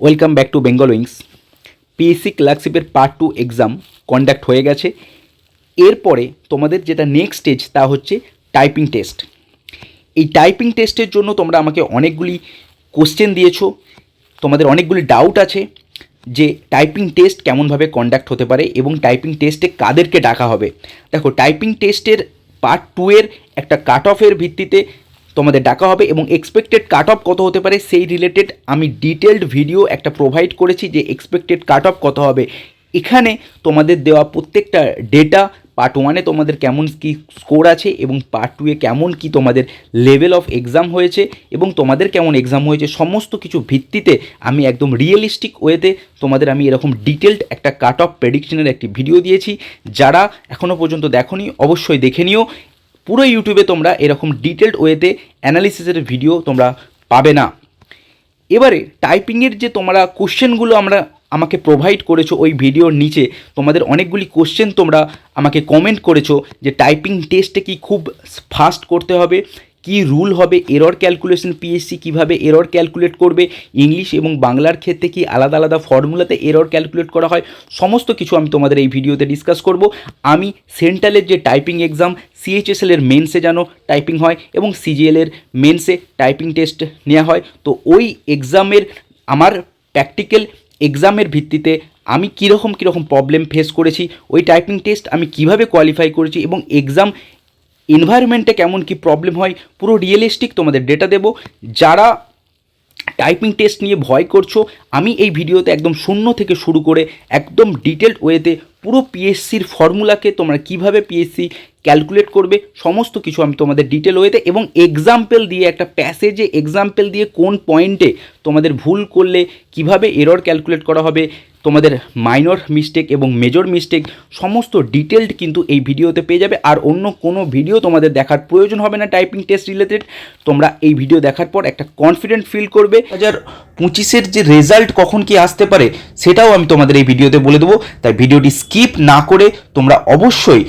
Welcome back to Bengal wings. PSC ক্লার্কশিপের part 2 exam conduct হয়ে গেছে। এরপরে তোমাদের যেটা নেক্সট স্টেজ তা হচ্ছে টাইপিং টেস্ট। এই টাইপিং টেস্টের জন্য তোমরা আমাকে অনেকগুলি কোশ্চেন দিয়েছো, তোমাদের অনেকগুলি ডাউট আছে যে টাইপিং টেস্ট কেমনভাবে কন্ডাক্ট হতে পারে এবং টাইপিং টেস্টে কাদেরকে ডাকা হবে। দেখো, টাইপিং টেস্টের পার্ট 2 এর একটা কাট অফের ভিত্তিতে তোমাদের ডাকা হবে এবং এক্সপেক্টেড কাট অফ কত হতে পারে সেই রিলেটেড আমি ডিটেলড ভিডিও একটা প্রোভাইড করেছি যে এক্সপেক্টেড কাট অফ কত হবে। এখানে তোমাদের দেওয়া প্রত্যেকটা ডেটা পার্ট 1-এ তোমাদের কেমন কী স্কোর আছে এবং পার্ট 2-এ কেমন কী তোমাদের লেভেল অফ এক্সাম হয়েছে এবং তোমাদের কেমন এক্সাম হয়েছে সমস্ত কিছু ভিত্তিতে আমি একদম রিয়েলিস্টিক ওয়েতে তোমাদের আমি এরকম ডিটেলড একটা কাট অফ প্রেডিকশনের একটি ভিডিও দিয়েছি। যারা এখনও পর্যন্ত দেখোনি অবশ্যই দেখে নিও। পুরো ইউটিউবে তোমরা এরকম ডিটেলড ওয়েতে অ্যানালিসিসের ভিডিও তোমরা পাবে না। এবারে টাইপিংয়ের যে তোমরা কোশ্চেনগুলো আমাকে প্রোভাইড করেছো ওই ভিডিওর নিচে তোমাদের অনেকগুলি কোশ্চেন তোমরা আমাকে কমেন্ট করেছো যে টাইপিং টেস্টে কি খুব ফাস্ট করতে হবে, কি রুল হবে, এরর ক্যালকুলেশন পিএসসি কিভাবে এরর ক্যালকুলেট করবে, ইংলিশ এবং বাংলার ক্ষেত্রে কি আলাদা আলাদা ফর্মুলাতে এরর ক্যালকুলেট করা হয়, সমস্ত কিছু আমি তোমাদের এই ভিডিওতে ডিসকাস করব। আমি সেন্ট্রালের যে টাইপিং এক্সাম সিএইচএসএল এর মেন্সে যেন টাইপিং হয় এবং সিজিএল এর মেন্সে টাইপিং টেস্ট নেওয়া হয়, তো ওই এক্সামের আমার প্র্যাকটিক্যাল এক্সামের ভিত্তিতে আমি কীরকম প্রবলেম ফেস করেছি, ওই টাইপিং টেস্ট আমি কিভাবে কোয়ালিফাই করেছি এবং এক্সাম এনভায়রনমেন্টে কেমন কি প্রবলেম হয় পুরো রিয়েলিস্টিক তোমাদের ডেটা দেব। যারা টাইপিং টেস্ট নিয়ে ভয় করছো, আমি এই ভিডিওতে একদম শূন্য থেকে শুরু করে একদম ডিটেলড ওয়েতে পুরো পিএসসির ফর্মুলাকে তোমরা কিভাবে পিএসসি ক্যালকুলেট করবে সমস্ত কিছু আমি তোমাদের ডিটেল ওয়েতে এবং এক্সাম্পল দিয়ে একটা প্যাসেজে এক্সাম্পল দিয়ে কোন পয়েন্টে তোমাদের ভুল করলে কিভাবে এরর ক্যালকুলেট করা হবে, তোমাদের মাইনর মিস্টেক এবং মেজর মিস্টেক সমস্ত ডিটেলড কিন্তু এই ভিডিওতে পেয়ে যাবে। আর অন্য কোনো ভিডিও তোমাদের দেখার প্রয়োজন হবে না টাইপিং টেস্ট রিলেটেড। তোমরা এই ভিডিও দেখার পর একটা কনফিডেন্ট ফিল করবে। 2025-এর যে রেজাল্ট কখন কি আসতে পারে সেটাও আমি তোমাদের এই ভিডিওতে বলে দেবো। তাই ভিডিওটি স্কিপ না করে তোমরা অবশ্যই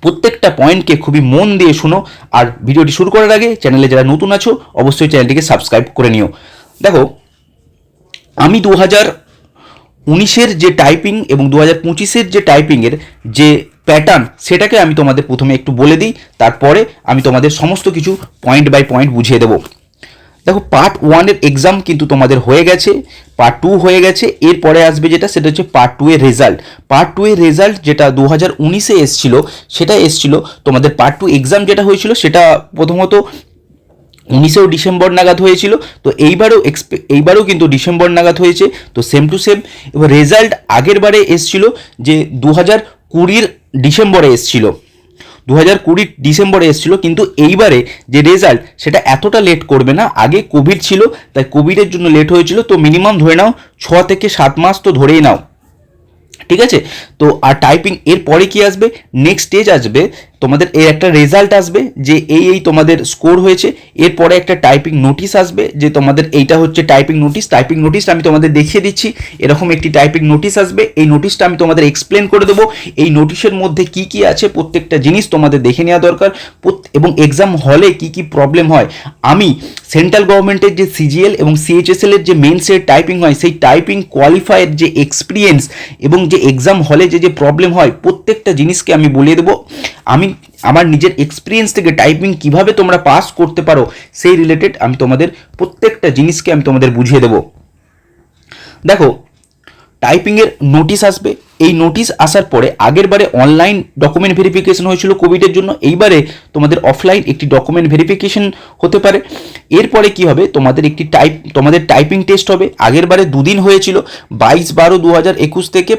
প্রত্যেকটা পয়েন্টকে খুবই মন দিয়ে শুনো। আর ভিডিওটি শুরু করার আগে চ্যানেলে যারা নতুন আছো অবশ্যই চ্যানেলটিকে সাবস্ক্রাইব করে নিও। দেখো, আমি 2019-এর যে টাইপিং এবং 2025-এর যে টাইপিংয়ের যে প্যাটার্ন সেটাকে আমি তোমাদের প্রথমে একটু বলে দিই, তারপরে আমি তোমাদের সমস্ত কিছু পয়েন্ট বাই পয়েন্ট বুঝিয়ে দেবো। দেখো, পার্ট 1-এর এক্সাম কিন্তু তোমাদের হয়ে গেছে, পার্ট 2 হয়ে গেছে, এরপরে আসবে যেটা সেটা হচ্ছে পার্ট 2 এর রেজাল্ট। পার্ট 2 এর রেজাল্ট যেটা 2019-এ এসছিল সেটা এসছিল তোমাদের পার্ট 2 এক্সাম যেটা হয়েছিল সেটা প্রথমত 19 ডিসেম্বর নাগাদ হয়েছিল, তো এইবারও কিন্তু ডিসেম্বর নাগাদ হয়েছে, তো সেম টু সেম। এবার রেজাল্ট আগের বারে এসছিল যে 2020-র ডিসেম্বরে এসছিল, 2020 ডিসেম্বরে এসেছিল, কিন্তু এইবারে যে রেজাল্ট সেটা এতটা লেট করবে না। আগে কোভিড ছিল তাই কোভিডের জন্য লেট হয়েছিল, তো মিনিমাম ধরে নাও 6 থেকে 7 মাস তো ধরেই নাও, ঠিক আছে। তো আর টাইপিং এর পরে কি আসবে, নেক্সট স্টেজ আসবে তোমাদের এর একটা রেজাল্ট আসবে যে এই তোমাদের স্কোর হয়েছে, এরপরে একটা টাইপিং নোটিশ আসবে যে তোমাদের এইটা হচ্ছে টাইপিং নোটিশ। টাইপিং নোটিশটা আমি তোমাদের দেখিয়ে দিচ্ছি, এরকম একটি টাইপিং নোটিশ আসবে, এই নোটিশটা আমি তোমাদের এক্সপ্লেন করে দেবো। এই নোটিশের মধ্যে কি কি আছে প্রত্যেকটা জিনিস তোমাদের দেখে নেওয়া দরকার এবং এক্সাম হলে কি কি প্রবলেম হয়। আমি সেন্ট্রাল গভর্নমেন্টের যে সিজিএল এবং সিএইচএসএল এর যে মেন্সের টাইপিং হয় সেই টাইপিং কোয়ালিফাইয়ের যে এক্সপিরিয়েন্স এবং যে এক্সাম হলে যে প্রবলেম হয় প্রত্যেকটা জিনিসকে আমি বলিয়ে দেবো। আমি আমার নিজের এক্সপিরিয়েন্স থেকে টাইপিং কিভাবে তোমরা পাস করতে পারো সেই রিলেটেড আমি তোমাদের প্রত্যেকটা জিনিসকে আমি তোমাদের বুঝিয়ে দেবো। দেখো, টাইপিংয়ের নোটিশ আসবে, এই নোটিশ আসার পরে আগের বারে অনলাইন ডকুমেন্ট ভেরিফিকেশন হয়েছিল কোভিডের জন্য, এইবারে তোমাদের অফলাইন একটি ডকুমেন্ট ভেরিফিকেশন হতে পারে। এরপরে কি হবে, তোমাদের টাইপিং টেস্ট হবে। আগের বারে 2 দিন হয়েছিল, 22/12/2021 থেকে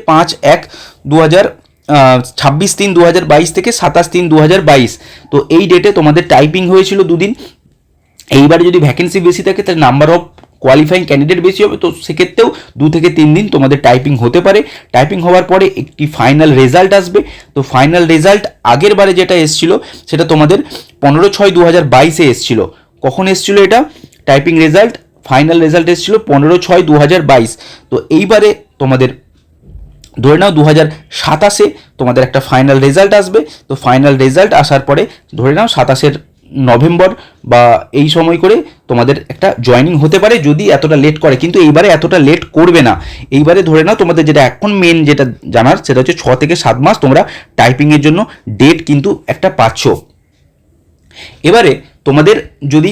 26/3/2022 থেকে 27/3/2022, তো এই ডেটে তোমাদের টাইপিং হয়েছিল 2 দিন। এইবারে যদি ভ্যাকেন্সি বেশি থাকে তাহলে নাম্বার অফ কোয়ালিফাইং ক্যান্ডিডেট বেশি হবে, তো সেক্ষেত্রেও 2 থেকে 3 দিন তোমাদের টাইপিং হতে পারে। টাইপিং হওয়ার পরে একটি ফাইনাল রেজাল্ট আসবে, তো ফাইনাল রেজাল্ট আগের বারে যেটা এসেছিল সেটা তোমাদের 15/6/2022-এ এসেছিল। কখন এসেছিল এটা টাইপিং রেজাল্ট, ফাইনাল রেজাল্ট এসেছিল 15/6/2022, তো এইবারে তোমাদের ধরে নাও 2027-এ তোমাদের একটা ফাইনাল রেজাল্ট আসবে, তো ফাইনাল রেজাল্ট আসার পরে ধরে নাও 27-এর নভেম্বর বা এই সময় করে তোমাদের একটা জয়েনিং হতে পারে যদি এতটা লেট করে, কিন্তু এইবারে এতটা লেট করবে না। এইবারে ধরে নাও তোমাদের যেটা এখন মেন যেটা জানার সেটা হচ্ছে 6 থেকে 7 মাস তোমরা টাইপিংয়ের জন্য ডেট কিন্তু একটা পাচ্ছ। এবারে তোমাদের যদি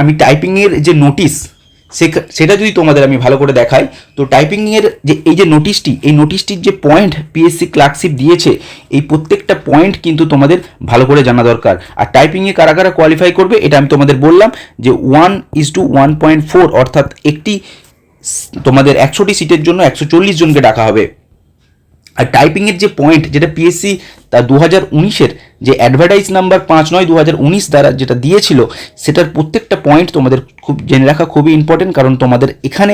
আমি টাইপিংয়ের যে নোটিশ সেটা যদি তোমাদের আমি ভালো করে দেখাই, তো টাইপিংয়ের যে এই যে নোটিশটি, এই নোটিশটির যে পয়েন্ট পিএসসি ক্লার্কশিপ দিয়েছে, এই প্রত্যেকটা পয়েন্ট কিন্তু তোমাদের ভালো করে জানা দরকার। আর টাইপিংয়ে কারা কারা কোয়ালিফাই করবে এটা আমি তোমাদের বললাম যে 1:1.4, অর্থাৎ একটি তোমাদের 100টি সিটের জন্য 140 জনকে ডাকা হবে। আর টাইপিংয়ের যে পয়েন্ট যেটা পিএসসি তা 2019-এর যে অ্যাডভার্টাইজ নাম্বার 5/9/2019 দ্বারা যেটা দিয়েছিল, সেটার প্রত্যেকটা পয়েন্ট তোমাদের খুব জেনে রাখা খুবই ইম্পর্টেন্ট, কারণ তোমাদের এখানে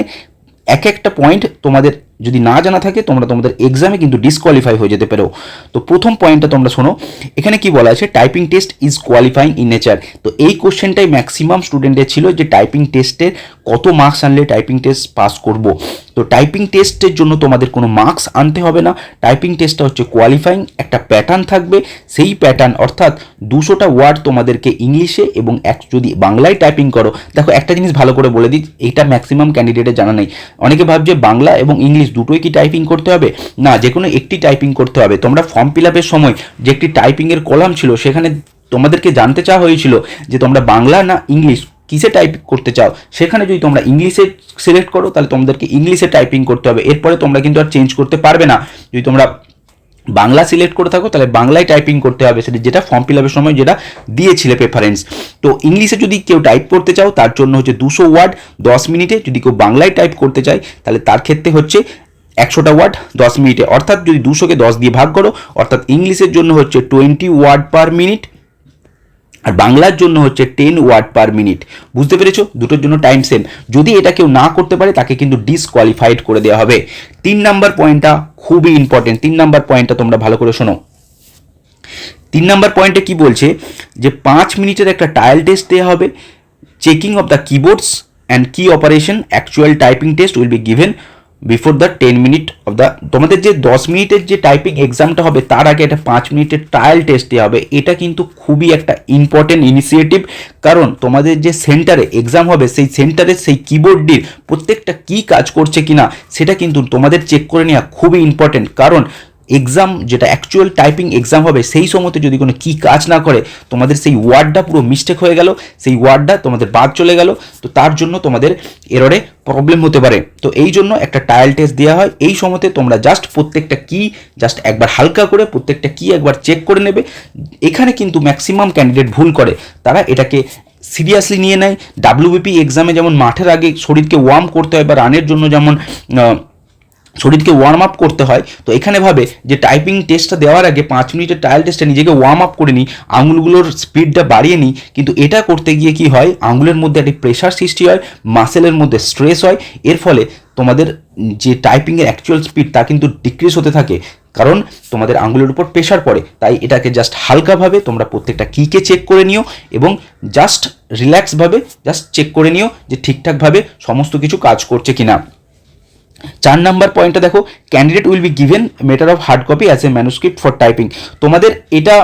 এক একটা পয়েন্ট তোমাদের যদি না জানা থাকে তোমরা তোমাদের এক্সামে কিন্তু ডিসকোয়ালিফাই হয়ে যেতে পারো। তো প্রথম পয়েন্টটা তোমরা শোনো, এখানে কি বলা আছে, typing test is qualifying in nature. তো এই কোশ্চেনটাই ম্যাক্সিমাম স্টুডেন্টের ছিল যে টাইপিং টেস্টের কত মার্কস আনলে টাইপিং টেস্ট পাস করব। তো টাইপিং টেস্টের জন্য তোমাদের কোনো মার্কস আনতে হবে না। টাইপিং টেস্টটা হচ্ছে কোয়ালিফাইং, একটা প্যাটার্ন থাকবে, সেই প্যাটার্ন অর্থাৎ 200টা ওয়ার্ড তোমাদেরকে ইংলিশে এবং যদি বাংলায় টাইপিং করো। দেখো একটা জিনিস ভালো করে বলে দিই, এইটা ম্যাক্সিমাম ক্যান্ডিডেটের জানা নেই। অনেকে ভাবছে বাংলা এবং ইংলিশ দুটোই কি টাইপিং করতে হবে? না, যে কোনো একটি টাইপিং করতে হবে। তোমরা ফর্ম ফিল আপের সময় যে একটি টাইপিংয়ের কলাম ছিল সেখানে তোমাদেরকে জানতে চাওয়া হয়েছিল যে তোমরা বাংলা না ইংলিশ কিসে টাইপ করতে চাও। সেখানে যদি তোমরা ইংলিশে সিলেক্ট করো তাহলে তোমাদেরকে ইংলিশে টাইপিং করতে হবে, এরপরে তোমরা কিন্তু আর চেঞ্জ করতে পারবে না। যদি তোমরা বাংলা সিলেক্ট করে থাকো তাহলে বাংলায় টাইপিং করতে হবে, সেটা যেটা ফর্ম ফিল আপের সময় যেটা দিয়েছিলে প্রেফারেন্স। তো ইংলিশে যদি কেউ টাইপ করতে চাও তার জন্য হচ্ছে 200 ওয়ার্ড 10 মিনিটে, যদি কেউ বাংলায় টাইপ করতে চায় তাহলে তার ক্ষেত্রে হচ্ছে 100টা ওয়ার্ড 10 মিনিটে, অর্থাৎ যদি 200কে 10 দিয়ে ভাগ করো, অর্থাৎ ইংলিশের জন্য হচ্ছে 20 ওয়ার্ড পার মিনিট আর বাংলার জন্য হচ্ছে 10 ওয়ার্ড পার মিনিট। বুঝতে পেরেছো? দুটোর জন্য টাইম সেম। যদি এটা কেউ না করতে পারে তাকে কিন্তু ডিসকোয়ালিফাইড করে দেওয়া হবে। 3 নাম্বার পয়েন্টটা খুবই ইম্পর্টেন্ট। 3 নাম্বার পয়েন্টটা তোমরা ভালো করে শোনো। 3 নাম্বার পয়েন্টে কি বলছে যে 5 মিনিটের একটা ট্রায়াল টেস্ট দেওয়া হবে। Checking of the keyboards and key operation actual typing test will be given before the 10 minute of the, তোমাদের যে 10 মিনিটের যে টাইপিং এক্সামটা হবে তার আগে একটা 5 মিনিটের ট্রায়াল টেস্ট দেওয়া হবে। এটা কিন্তু খুবই একটা ইম্পর্টেন্ট ইনিশিয়েটিভ, কারণ তোমাদের যে সেন্টারে এক্সাম হবে সেই সেন্টারের সেই কিবোর্ডটির প্রত্যেকটা কি কাজ করছে কিনা সেটা কিন্তু তোমাদের চেক করে নেওয়া খুবই ইম্পর্টেন্ট। কারণ এক্সাম যেটা অ্যাকচুয়াল টাইপিং এক্সাম হবে সেই সময়তে যদি কোনো কি কাজ না করে তোমাদের সেই ওয়ার্ডটা পুরো মিস্টেক হয়ে গেল, সেই ওয়ার্ডটা তোমাদের বাদ চলে গেল, তো তার জন্য তোমাদের এররে প্রবলেম হতে পারে। তো এই জন্য একটা ট্রায়াল টেস্ট দেওয়া হয়। এই সময়তে তোমরা জাস্ট প্রত্যেকটা কি জাস্ট একবার হালকা করে প্রত্যেকটা কি একবার চেক করে নেবে। এখানে কিন্তু ম্যাক্সিমাম ক্যান্ডিডেট ভুল করে, তারা এটাকে সিরিয়াসলি নিয়ে নেয়। ডাব্লিউবিপি এক্সামে যেমন মাঠের আগে শরীরকে ওয়ার্ম করতে হয় বা রানের জন্য যেমন শরীরকে ওয়ার্ম আপ করতে হয়, তো এখানে ভাবে যে টাইপিং টেস্টটা দেওয়ার আগে 5 মিনিটের ট্রায়াল টেস্টে নিজেকে ওয়ার্ম আপ করে নিই, আঙুলগুলোর স্পিডটা বাড়িয়ে নিই, কিন্তু এটা করতে গিয়ে কি হয়, আঙুলের মধ্যে একটি প্রেশার সৃষ্টি হয়, মাসেলের মধ্যে স্ট্রেস হয়, এর ফলে তোমাদের যে টাইপিংয়ের অ্যাকচুয়াল স্পিড তা কিন্তু ডিক্রিজ হতে থাকে, কারণ তোমাদের আঙুলের উপর প্রেশার পড়ে। তাই এটাকে জাস্ট হালকাভাবে তোমরা প্রত্যেকটা কিকে চেক করে নিও এবং জাস্ট রিল্যাক্সভাবে জাস্ট চেক করে নিও যে ঠিকঠাকভাবে সমস্ত কিছু কাজ করছে কিনা। 4 নাম্বার পয়েন্টটা দেখো, candidate will be given matter of hard copy as a manuscript for typing. তোমাদের এটা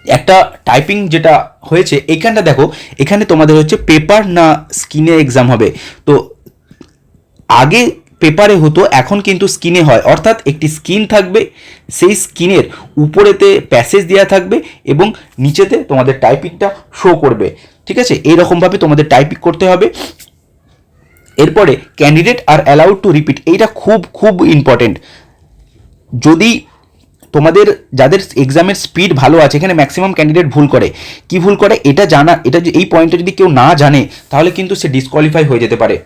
একটা টাইপিং যেটা হয়েছে এইখানটা দেখো, এখানে তোমাদের হচ্ছে পেপার না স্ক্রিনে এক্সাম হবে। তো আগে পেপারে হতো, এখন কিন্তু স্ক্রিনে হয়, অর্থাৎ একটি স্ক্রিন থাকবে, সেই স্ক্রিনের উপরেতে প্যাসেজ দেওয়া থাকবে এবং নিচেতে তোমাদের টাইপিংটা শো করবে। ঠিক আছে, এইরকমভাবে তোমাদের টাইপিং করতে হবে। এরপরে candidate R allowed to repeat, এইটা খুব খুব ইম্পর্টেন্ট। যদি তোমাদের যাদের এক্সামের স্পিড ভালো আছে, এখানে ম্যাক্সিমাম ক্যান্ডিডেট ভুল করে, কি ভুল করে এটা জানা, এটা এই পয়েন্টটা যদি কেউ না জানে তাহলে কিন্তু সে ডিসকোয়ালিফাই হয়ে যেতে পারে।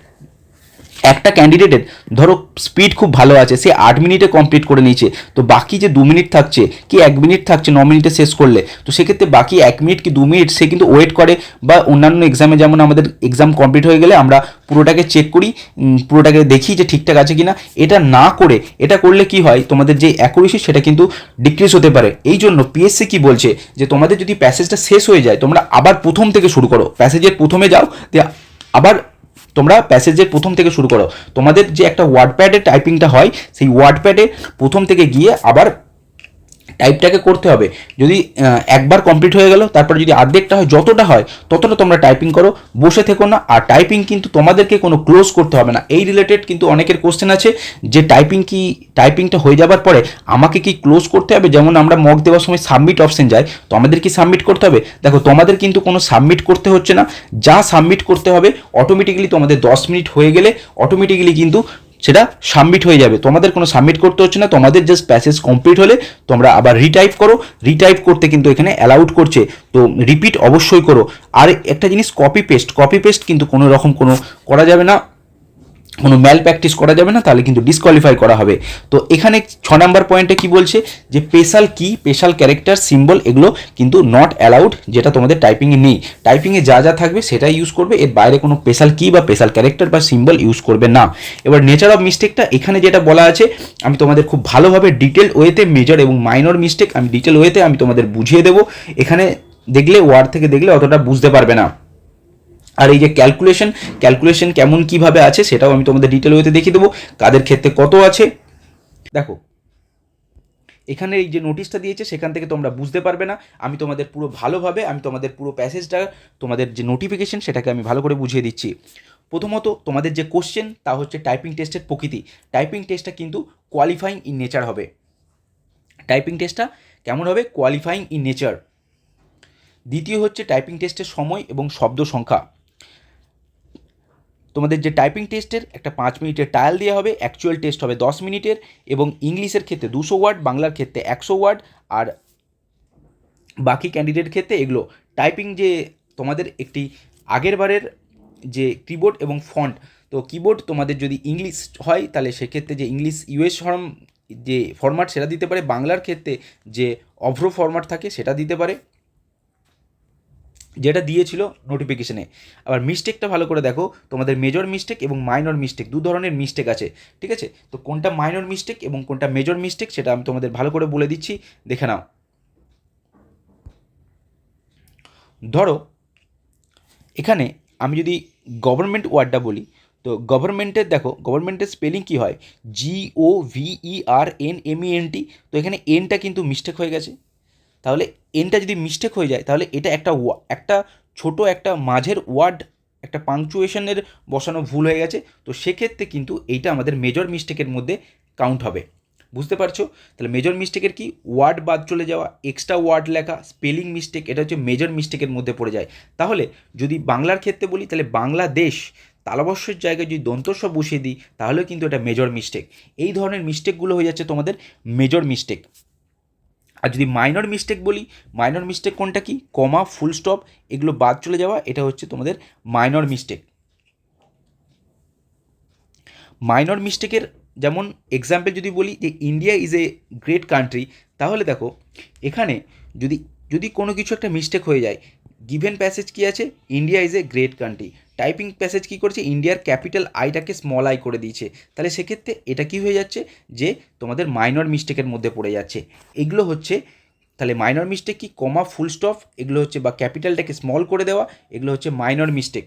একটা ক্যান্ডিডেটের ধরো স্পিড খুব ভালো আছে, সে 8 মিনিটে কমপ্লিট করে নিয়েছে, তো বাকি যে 2 মিনিট থাকছে কি 1 মিনিট থাকছে 9 মিনিটে শেষ করলে, তো সেক্ষেত্রে বাকি 1 মিনিট কি 2 মিনিট সে কিন্তু ওয়েট করে। বা অন্যান্য এক্সামে যেমন আমাদের এক্সাম কমপ্লিট হয়ে গেলে আমরা পুরোটাকে চেক করি, পুরোটাকে দেখি যে ঠিকঠাক আছে কিনা। এটা না করে, এটা করলে কি হয়, তোমাদের যে অ্যাকুরেসি সেটা কিন্তু ডিক্রিজ হতে পারে। এই জন্য পিএসসি কি বলছে যে তোমাদের যদি প্যাসেজটা শেষ হয়ে যায় তোমরা আবার প্রথম থেকে শুরু করো, প্যাসেজের প্রথমে যাও, আবার তোমরা প্যাসেজের প্রথম থেকে শুরু করো। তোমাদের যে একটা ওয়ার্ড প্যাডে টাইপিংটা হয় সেই ওয়ার্ড প্যাডে প্রথম থেকে গিয়ে আবার টাইপটাকে করতে হবে। যদি একবার কমপ্লিট হয়ে গেল, তারপরে যদি অর্ধেকটা হয়, যতটা হয় ততটা তোমরা টাইপিং করো, বসে থেকো না। আর টাইপিং কিন্তু তোমাদেরকে কোনো ক্লোজ করতে হবে না। এই রিলেটেড কিন্তু অনেকের কোশ্চেন আছে যে টাইপিংটা হয়ে যাবার পরে আমাকে কি ক্লোজ করতে হবে? যেমন আমরা মক দেওয়ার সময় সাবমিট অপশন যায়, তো আমাদের কি সাবমিট করতে হবে? দেখো, তোমাদের কিন্তু কোনো সাবমিট করতে হচ্ছে না। যা সাবমিট করতে হবে অটোমেটিক্যালি তোমাদের 10 মিনিট হয়ে গেলে অটোমেটিক্যালি কিন্তু সেটা সাবমিট হয়ে যাবে। তোমাদের কোনো সাবমিট করতে হচ্ছে না। তোমাদের জাস্ট প্যাসেজ কমপ্লিট হলে তোমরা আবার রিটাইপ করো। রিটাইপ করতে কিন্তু এখানে অ্যালাউড করছে, তো রিপিট অবশ্যই করো। আর একটা জিনিস, কপি পেস্ট কিন্তু কোনো রকম কোনো করা যাবে না, কোনো ম্যাল প্র্যাকটিস করা যাবে না, তাহলে কিন্তু ডিসকোয়ালিফাই করা হবে। তো এখানে 6 নম্বর পয়েন্টে কি বলছে যে স্পেশাল কি, স্পেশাল ক্যারেক্টার, সিম্বল এগুলো কিন্তু নট অ্যালাউড, যেটা তোমাদের টাইপিংয়ে নেই। টাইপিংয়ে যা যা থাকবে সেটাই ইউজ করবে, এর বাইরে কোনো স্পেশাল কি বা স্পেশাল ক্যারেক্টার বা সিম্বল ইউজ করবে না। এবার নেচার অফ মিস্টেকটা এখানে যেটা বলা আছে, আমি তোমাদের খুব ভালোভাবে ডিটেল ওয়েতে মেজর এবং মাইনর মিস্টেক আমি ডিটেল ওয়েতে আমি তোমাদের বুঝিয়ে দেবো। এখানে দেখলে, ওয়ার্ড থেকে দেখলে অতটা বুঝতে পারবে না। আর এই যে ক্যালকুলেশন কেমন কিভাবে আছে সেটাও আমি তোমাদের ডিটেল ওয়েতে দেখিয়ে দেবো, কাদের ক্ষেত্রে কত আছে। দেখো, এখানে এই যে নোটিশটা দিয়েছে সেখান থেকে তোমরা বুঝতে পারবে না। আমি তোমাদের পুরো ভালোভাবে, আমি তোমাদের পুরো প্যাসেজটা, তোমাদের যে নোটিফিকেশন সেটাকে আমি ভালো করে বুঝিয়ে দিচ্ছি। প্রথমত তোমাদের যে কোশ্চেন তা হচ্ছে টাইপিং টেস্টের প্রকৃতি। টাইপিং টেস্টটা কিন্তু কোয়ালিফাইং ইন নেচার হবে। টাইপিং টেস্টটা কেমন হবে? Qualifying in nature. দ্বিতীয় হচ্ছে টাইপিং টেস্টের সময় এবং শব্দ সংখ্যা। তোমাদের যে টাইপিং টেস্টের একটা 5 মিনিটের ট্রায়াল দেওয়া হবে, অ্যাকচুয়াল টেস্ট হবে 10 মিনিটের, এবং ইংলিশের ক্ষেত্রে 200 ওয়ার্ড, বাংলার ক্ষেত্রে 100 ওয়ার্ড, আর বাকি ক্যান্ডিডেট ক্ষেত্রে এগুলো টাইপিং যে তোমাদের একটি আগের বারের যে কিবোর্ড এবং ফন্ট, তো কিবোর্ড তোমাদের যদি ইংলিশ হয় তাহলে সেক্ষেত্রে যে ইংলিশ ইউএস যে ফরম্যাট সেটা দিতে পারে, বাংলার ক্ষেত্রে যে অভ্র ফরম্যাট থাকে সেটা দিতে পারে, যেটা দিয়েছিল নোটিফিকেশনে। আবার মিস্টেকটা ভালো করে দেখো, তোমাদের মেজর মিস্টেক এবং মাইনর মিস্টেক, দু ধরনের মিস্টেক আছে, ঠিক আছে? তো কোনটা মাইনর মিস্টেক এবং কোনটা মেজর মিস্টেক সেটা আমি তোমাদের ভালো করে বলে দিচ্ছি, দেখে নাও। ধরো এখানে আমি যদি গভর্নমেন্ট ওয়ার্ডটা বলি, তো গভর্নমেন্টের দেখো, গভর্নমেন্টের স্পেলিং কী হয়? GOVERNMENT। তো এখানে এনটা কিন্তু মিস্টেক হয়ে গেছে। তাহলে এনটা যদি মিস্টেক হয়ে যায় তাহলে এটা একটা ছোট একটা মাঝের ওয়ার্ড, একটা পাংচুয়েশনের বসানো ভুল হয়ে গেছে। তো সেক্ষেত্রে কিন্তু এইটা আমাদের মেজর মিস্টেকের মধ্যে কাউন্ট হবে। বুঝতে পারছো? তাহলে মেজর মিস্টেকের কি? ওয়ার্ড বাদ চলে যাওয়া, এক্সট্রা ওয়ার্ড লেখা, স্পেলিং মিস্টেক, এটা হচ্ছে মেজর মিস্টেকের মধ্যে পড়ে যায়। তাহলে যদি বাংলার ক্ষেত্রে বলি, তাহলে বাংলাদেশ তালবস্যের জায়গায় যদি দন্তস্ব বসিয়ে দিই তাহলেও কিন্তু এটা মেজর মিস্টেক। এই ধরনের মিস্টেকগুলো হয়ে যাচ্ছে তোমাদের মেজর মিস্টেক। আর যদি মাইনর মিস্টেক বলি, মাইনর মিস্টেক কোনটা কি? কমা, ফুল স্টপ এগুলো বাদ চলে যাওয়া, এটা হচ্ছে তোমাদের মাইনর মিস্টেক। মাইনর মিস্টেকের যেমন এক্সাম্পল যদি বলি যে India is a great country, তাহলে দেখো এখানে যদি যদি কোনো কিছু একটা মিস্টেক হয়ে যায়, গিভেন প্যাসেজ কী আছে? India is a great country. Typing passage কী করছে? ইন্ডিয়ার ক্যাপিটাল আইটাকে স্মল আই করে দিয়েছে। তাহলে সেক্ষেত্রে এটা কী হয়ে যাচ্ছে? যে তোমাদের মাইনর মিস্টেকের মধ্যে পড়ে যাচ্ছে। এগুলো হচ্ছে, তাহলে মাইনর মিস্টেক কি? কমা, ফুল স্টপ এগুলো হচ্ছে, বা ক্যাপিটালটাকে স্মল করে দেওয়া, এগুলো হচ্ছে মাইনর মিস্টেক।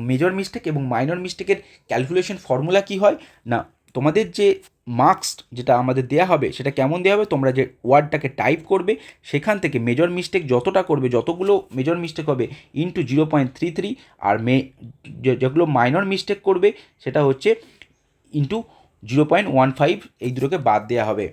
মেজর মিস্টেক এবং মাইনর মিস্টেকের ক্যালকুলেশন ফর্মুলা কী হয় না, তোমাদের যে মার্কস যেটা আমাদের দেওয়া হবে সেটা কেমন দেওয়া হবে? তোমরা যে ওয়ার্ডটাকে টাইপ করবে সেখান থেকে মেজর মিস্টেক যতটা করবে, যতগুলো মেজর মিস্টেক হবে ইন্টু 0.33, আর যেগুলো মাইনর মিস্টেক করবে সেটা হচ্ছে ইন্টু 0.15, এই দুটোকে বাদ দেওয়া হবে।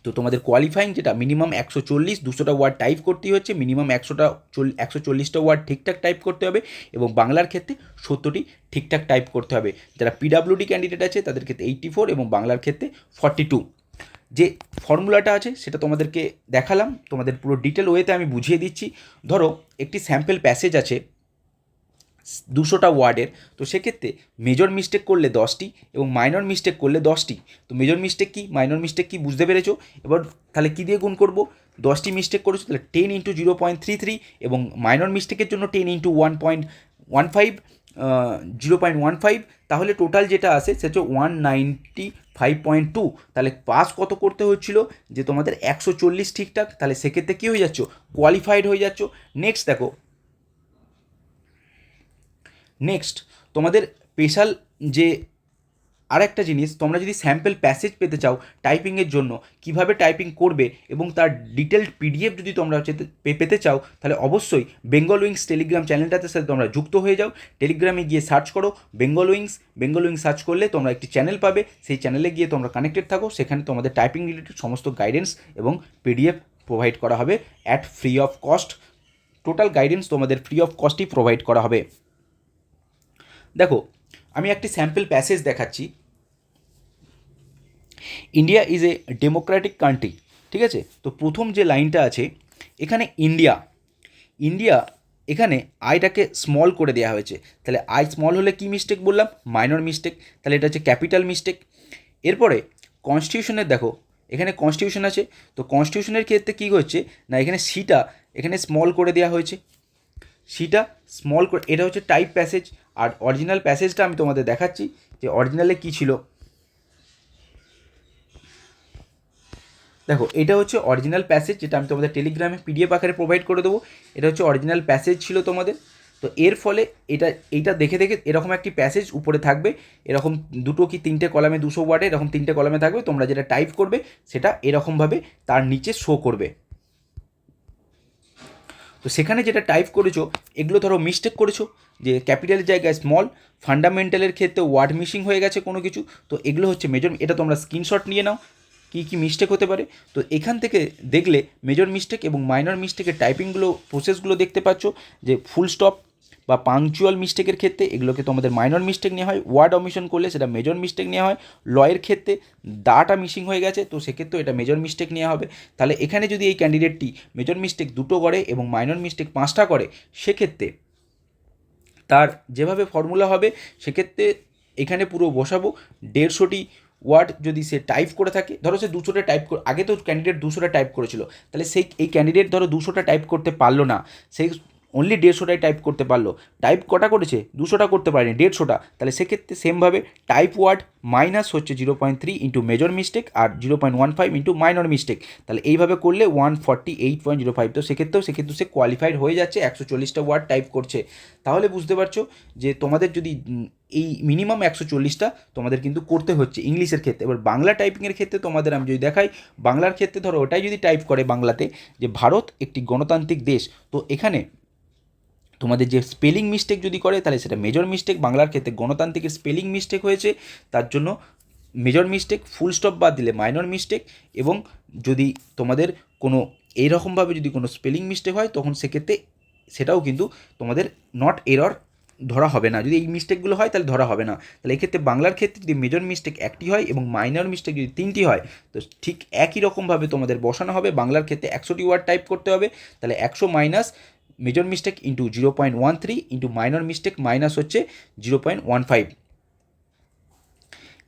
তো তোমাদের কোয়ালিফাইং যেটা মিনিমাম 140, 200টা ওয়ার্ড টাইপ করতেই হচ্ছে, মিনিমাম 140টা ওয়ার্ড ঠিকঠাক টাইপ করতে হবে, এবং বাংলার ক্ষেত্রে 70টি ঠিকঠাক টাইপ করতে হবে। যারা পিডাব্লিউডি ক্যান্ডিডেট আছে তাদের ক্ষেত্রে 84 এবং বাংলার ক্ষেত্রে 42। যে ফর্মুলাটা আছে সেটা তোমাদেরকে দেখালাম, তোমাদের পুরো ডিটেল ওয়েতে আমি বুঝিয়ে দিচ্ছি। ধরো একটি স্যাম্পল প্যাসেজ আছে 200টা ওয়ার্ডের, তো সেক্ষেত্রে মেজর মিস্টেক করলে 10টি এবং মাইনর মিস্টেক করলে 10টি। তো মেজর মিস্টেক কি, মাইনর মিস্টেক কি বুঝতে পেরেছো? এবার তাহলে কী দিয়ে গুণ করবো? 10টি মিস্টেক করেছো তাহলে 10 ইন্টু 0.33, এবং মাইনর মিস্টেকের জন্য 10 ইন্টু 1.15, 0.15, তাহলে টোটাল যেটা আসে সেটা হচ্ছে 195.2। তাহলে পাস কত করতে হচ্ছিল? যে তোমাদের 140 ঠিকঠাক। তাহলে সেক্ষেত্রে কী হয়ে যাচ্ছ? কোয়ালিফাইড হয়ে যাচ্ছ। নেক্সট দেখো, নেক্সট তোমাদের স্পেশাল যে আর একটা জিনিস, তোমরা যদি স্যাম্পল প্যাসেজ পেতে চাও টাইপিংয়ের জন্য, কিভাবে টাইপিং করবে এবং তার ডিটেলড পিডিএফ যদি তোমরা পেতে চাও, তাহলে অবশ্যই বেঙ্গল উইংস টেলিগ্রাম চ্যানেলটাতে সাথে তোমরা যুক্ত হয়ে যাও। টেলিগ্রামে গিয়ে সার্চ করো বেঙ্গল উইংস সার্চ করলে তোমরা একটি চ্যানেল পাবে, সেই চ্যানেলে গিয়ে তোমরা কানেক্টেড থাকো, সেখানে তোমাদের টাইপিং রিলেটেড সমস্ত গাইডেন্স এবং পিডিএফ প্রোভাইড করা হবে at free of cost. Total guidance তোমাদের ফ্রি অফ কস্টই প্রোভাইড করা হবে। দেখো, আমি একটি স্যাম্পল প্যাসেজ দেখাচ্ছি। India is a democratic country, ঠিক আছে? তো প্রথম যে লাইনটা আছে এখানে ইন্ডিয়া এখানে আইটাকে স্মল করে দেওয়া হয়েছে, তাহলে আই স্মল হলে কী মিস্টেক বললাম? মাইনর মিস্টেক, তাহলে এটা হচ্ছে ক্যাপিটাল মিস্টেক। এরপরে কনস্টিটিউশনের দেখো, এখানে কনস্টিটিউশন আছে, তো কনস্টিটিউশনের ক্ষেত্রে কী হচ্ছে না, এখানে সিটা এখানে স্মল করে দেওয়া হয়েছে, সিটা স্মল করে, এটা হচ্ছে টাইপ প্যাসেজ। আর অরিজিনাল প্যাসেজটা আমি তোমাদের দেখাচ্ছি যে অরিজিনালে কী ছিল। দেখো, এটা হচ্ছে অরিজিনাল প্যাসেজ, যেটা আমি তোমাদের টেলিগ্রামে পিডিএফ আকারে প্রোভাইড করে দেবো। এটা হচ্ছে অরিজিনাল প্যাসেজ ছিল তোমাদের। তো এর ফলে এইটা দেখে এরকম একটি প্যাসেজ উপরে থাকবে, এরকম দুটো কি তিনটে কলামে 200 ওয়ার্ডে এরকম তিনটে কলামে থাকবে, তোমরা যেটা টাইপ করবে সেটা এরকমভাবে তার নিচে শো করবে। তো সেখানে যেটা টাইপ করেছো এগুলো ধরো মিস্টেক করেছো, যে ক্যাপিটালের জায়গায় স্মল, ফান্ডামেন্টালের ক্ষেত্রে ওয়ার্ড মিসিং হয়ে গেছে কোনো কিছু, তো এগুলো হচ্ছে মেজর। এটা তোমরা স্ক্রিনশট নিয়ে নাও কী কী মিস্টেক হতে পারে। তো এখান থেকে দেখলে মেজর মিস্টেক এবং মাইনর মিস্টেকের টাইপিংগুলো প্রসেসগুলো দেখতে পাচ্ছ, যে ফুল স্টপ বা পাংচুয়াল মিস্টেকের ক্ষেত্রে এগুলোকে তোমাদের মাইনর মিস্টেক নেওয়া হয়, ওয়ার্ড অমিশন করলে সেটা মেজর মিস্টেক নেওয়া হয়, লয়ের ক্ষেত্রে দাটা মিসিং হয়ে গেছে তো সেক্ষেত্রেও এটা মেজর মিস্টেক নেওয়া হবে। তাহলে এখানে যদি এই ক্যান্ডিডেটটি মেজর মিস্টেক 2টো করে এবং মাইনর মিস্টেক 5টা করে, সেক্ষেত্রে তার যেভাবে ফর্মুলা হবে সেক্ষেত্রে এখানে পুরো বসাবো 150টি ওয়ার্ড যদি সে টাইপ করে থাকে, ধরো সে 200টা টাইপ করে, আগে তো ক্যান্ডিডেট 200টা টাইপ করেছিল, তাহলে এই ক্যান্ডিডেট ধরো 200টা টাইপ করতে পারলো না, সেই অনলি 150টাই টাইপ করতে পারলো। টাইপ কটা করেছে? 200টা করতে পারেনি, 150টা। তাহলে সেক্ষেত্রে সেমভাবে টাইপ ওয়ার্ড মাইনাস হচ্ছে 0.3 ইন্টু মেজর মিস্টেক আর 0.15 ইন্টু মাইনর মিস্টেক, তাহলে এইভাবে করলে 148.05। তো সেক্ষেত্রে সে কোয়ালিফাইড হয়ে যাচ্ছে, 140টা ওয়ার্ড টাইপ করছে। তাহলে বুঝতে পারছো যে তোমাদের যদি এই মিনিমাম 140টা তোমাদের কিন্তু করতে হচ্ছে ইংলিশের ক্ষেত্রে। এবার বাংলা টাইপিংয়ের ক্ষেত্রে তোমাদের আমি যদি দেখাই, বাংলার ক্ষেত্রে ধরো ওটাই যদি টাইপ করে বাংলাতে যে ভারত একটি গণতান্ত্রিক দেশ, তো এখানে তোমাদের যে স্পেলিং মিস্টেক যদি করে তাহলে সেটা মেজর মিস্টেক। বাংলার ক্ষেত্রে গণতান্ত্রিকের স্পেলিং মিস্টেক হয়েছে, তার জন্য মেজর মিস্টেক, ফুল স্টপ বাদ দিলে মাইনর মিস্টেক। এবং যদি তোমাদের কোনো এইরকমভাবে যদি কোনো স্পেলিং মিস্টেক হয় তখন সেক্ষেত্রে সেটাও কিন্তু তোমাদের নট এরর ধরা হবে না। যদি এই মিস্টেকগুলো হয় তাহলে ধরা হবে না। তাহলে এক্ষেত্রে বাংলার ক্ষেত্রে যদি মেজর মিস্টেক 1টি হয় এবং মাইনর মিস্টেক যদি 3টি হয়, তো ঠিক একই রকমভাবে তোমাদের বসানো হবে। বাংলার ক্ষেত্রে 100টি ওয়ার্ড টাইপ করতে হবে, তাহলে 100 minus major mistake into 0.13 into minor mistake minus হচ্ছে 0.15।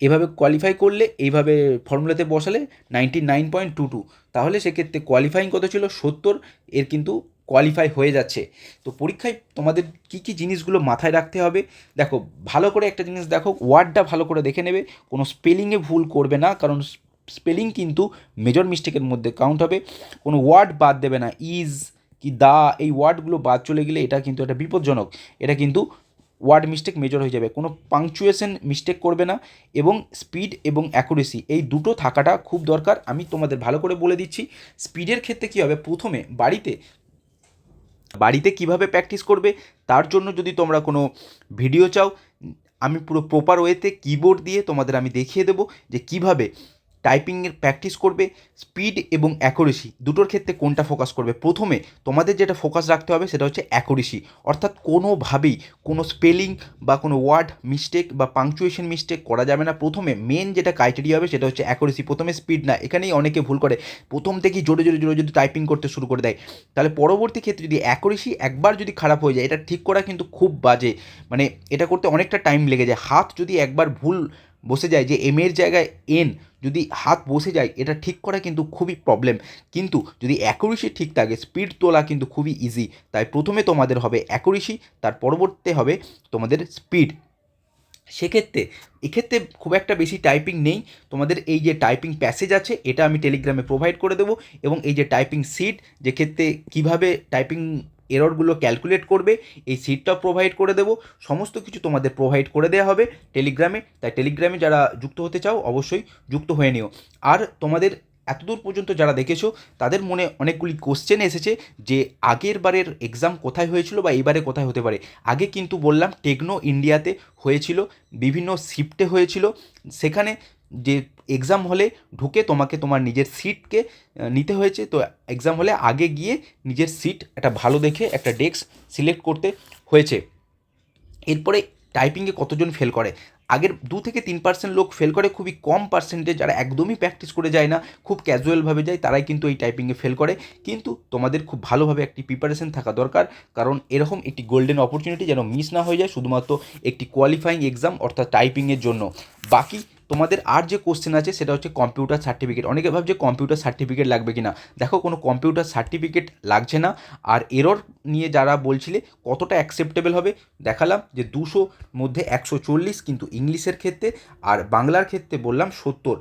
এভাবে কোয়ালিফাই করলে, এইভাবে ফর্মুলাতে বসালে 99.22, তাহলে সেক্ষেত্রে কোয়ালিফাইং কত ছিল? 70। এর কিন্তু কোয়ালিফাই হয়ে যাচ্ছে। তো পরীক্ষায় তোমাদের কী কী জিনিসগুলো মাথায় রাখতে হবে, দেখো ভালো করে একটা জিনিস দেখো, ওয়ার্ডটা ভালো করে দেখে নেবে, কোনো স্পেলিংয়ে ভুল করবে না, কারণ স্পেলিং কিন্তু মেজর মিস্টেকের মধ্যে কাউন্ট হবে। কোনো ওয়ার্ড বাদ দেবে না, ইজ কি দা, এই ওয়ার্ডগুলো বাদ চলে গেলে এটা কিন্তু একটা বিপজ্জনক, এটা কিন্তু ওয়ার্ড মিস্টেক মেজর হয়ে যাবে। কোনো পাংচুয়েশন মিস্টেক করবে না, এবং স্পিড এবং অ্যাকুরেসি এই দুটো থাকাটা খুব দরকার। আমি তোমাদের ভালো করে বলে দিচ্ছি। স্পিডের ক্ষেত্রে কী হবে, প্রথমে বাড়িতে কিভাবে প্র্যাকটিস করবে, তার জন্য যদি তোমরা কোনো ভিডিও চাও, আমি পুরো প্রপার ওয়েতে কিবোর্ড দিয়ে তোমাদের আমি দেখিয়ে দেবো যে কিভাবে টাইপিংয়ের প্র্যাকটিস করবে। স্পিড এবং অ্যাকুরেসি দুটোর ক্ষেত্রে কোনটা ফোকাস করবে। প্রথমে তোমাদের যেটা ফোকাস রাখতে হবে সেটা হচ্ছে অ্যাকুরেসি, অর্থাৎ কোনোভাবেই কোনো স্পেলিং বা কোনো ওয়ার্ড মিস্টেক বা পাংচুয়েশন মিস্টেক করা যাবে না। প্রথমে মেন যেটা ক্রাইটেরিয়া হবে সেটা হচ্ছে অ্যাকুরেসি, প্রথমে স্পিড না। এখানেই অনেকে ভুল করে, প্রথম থেকেই জোরে যদি টাইপিং করতে শুরু করে দেয়, তাহলে পরবর্তী ক্ষেত্রে যদি অ্যাকুরেসি একবার যদি খারাপ হয়ে যায়, এটা ঠিক করা কিন্তু খুব বাজে, মানে এটা করতে অনেকটা টাইম লেগে যায়। হাত যদি একবার ভুল বসে যায়, যে এমের জায়গায় এন যদি হাত বসে যায়, এটা ঠিক করা কিন্তু খুবই প্রবলেম। কিন্তু যদি অ্যাকুরেসি ঠিক থাকে, স্পিড তোলা কিন্তু খুবই ইজি। তাই প্রথমে তোমাদের হবে অ্যাকুরেসি, তার পরবর্তীতে হবে তোমাদের স্পিড। এক্ষেত্রে খুব একটা বেশি টাইপিং নেই, তোমাদের এই যে টাইপিং প্যাসেজ আছে এটা আমি টেলিগ্রামে প্রোভাইড করে দেবো, এবং এই যে টাইপিং সিট, যে ক্ষেত্রে কীভাবে টাইপিং এররগুলো ক্যালকুলেট করবে, এই সিটটাও প্রোভাইড করে দেবো, সমস্ত কিছু তোমাদের প্রোভাইড করে দেওয়া হবে টেলিগ্রামে। তাই টেলিগ্রামে যারা যুক্ত হতে চাও অবশ্যই যুক্ত হয়ে নিও। আর তোমাদের এতদূর পর্যন্ত যারা দেখেছো তাদের মনে অনেকগুলি কোশ্চেন এসেছে যে আগের বারের এক্সাম কোথায় হয়েছিল বা এইবারে কোথায় হতে পারে। আগে কিন্তু বললাম টেকনো ইন্ডিয়াতে হয়েছিল, বিভিন্ন শিফটে হয়েছিল। সেখানে যে এক্সাম হলে ঢুকে তোমাকে তোমার নিজের সিটকে নিতে হয়েছে। তো এক্সাম হলে আগে গিয়ে নিজের সিট একটা ভালো দেখে একটা ডেস্ক সিলেক্ট করতে হয়েছে। এরপরে টাইপিংয়ে কতজন ফেল করে, আগের 2-3% লোক ফেল করে, খুবই কম পার্সেন্টেজ যারা একদমই প্র্যাকটিস করে যায় না, খুব ক্যাজুয়ালভাবে যায়, তারাই কিন্তু এই টাইপিংয়ে ফেল করে। কিন্তু তোমাদের খুব ভালোভাবে একটি প্রিপারেশন থাকা দরকার, কারণ এরকম একটি গোল্ডেন অপরচুনিটি যেন মিস না হয়ে যায় শুধুমাত্র একটি কোয়ালিফাইং এক্সাম অর্থাৎ টাইপিংয়ের জন্য। বাকি তোমাদের আর যে কোশ্চেন আছে সেটা হচ্ছে কম্পিউটার সার্টিফিকেট। অনেকে ভাবছে কম্পিউটার সার্টিফিকেট লাগবে কি না, দেখো কোনো কম্পিউটার সার্টিফিকেট লাগছে না। আর এরর নিয়ে যারা বলছিলে কতটা অ্যাকসেপ্টেবল হবে দেখালাম যে 200 মধ্যে 140, কিন্তু ইংলিশের ক্ষেত্রে আর বাংলার ক্ষেত্রে বললাম 70।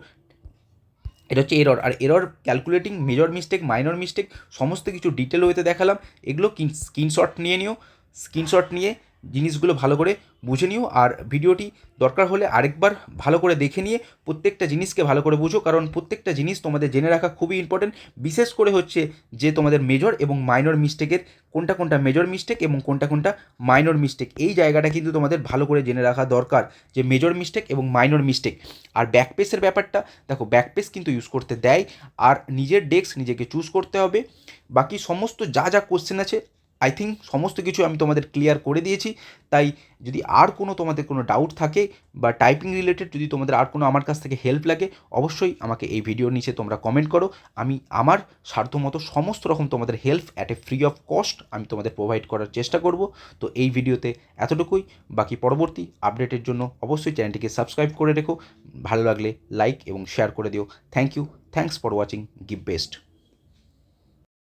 এটা হচ্ছে এরর। আর error calculating major mistake, minor mistake সমস্ত কিছু ডিটেল ওয়েতে দেখালাম। এগুলো স্ক্রিনশট নিয়ে নিও, স্ক্রিনশট নিয়ে জিনিসগুলো ভালো করে বুঝে নিও। আর ভিডিওটি দরকার হলে আরেকবার ভালো করে দেখে নিয়ে প্রত্যেকটা জিনিসকে ভালো করে বুঝো, কারণ প্রত্যেকটা জিনিস তোমাদের জেনে রাখা খুবই ইম্পর্টেন্ট। বিশেষ করে হচ্ছে যে তোমাদের মেজর এবং মাইনর মিস্টেকের কোনটা কোনটা মেজর মিস্টেক এবং কোনটা কোনটা মাইনর মিস্টেক, এই জায়গাটা কিন্তু তোমাদের ভালো করে জেনে রাখা দরকার, যে মেজর মিস্টেক এবং মাইনর মিস্টেক। আর ব্যাকপেসের ব্যাপারটা দেখো, ব্যাকপেস কিন্তু ইউজ করতে দেয়, আর নিজের ডেস্ক নিজেকে চুজ করতে হবে। বাকি সমস্ত যা যা কোশ্চেন আছে আই থিঙ্ক সমস্ত কিছু আমি তোমাদের ক্লিয়ার করে দিয়েছি। তাই যদি আর কোনো তোমাদের কোনো ডাউট থাকে বা টাইপিং রিলেটেড যদি তোমাদের আর কোনো আমার কাছ থেকে হেল্প লাগে, অবশ্যই আমাকে এই ভিডিওর নিচে তোমরা কমেন্ট করো। আমি আমার সাধ্যমতো সমস্ত রকম তোমাদের help at a free of cost আমি তোমাদের প্রোভাইড করার চেষ্টা করব। তো এই ভিডিওতে এতটুকুই, বাকি পরবর্তী আপডেটের জন্য অবশ্যই চ্যানেলটিকে সাবস্ক্রাইব করে রেখো, ভালো লাগলে লাইক এবং শেয়ার করে দিও। Thank you, thanks for watching, give best.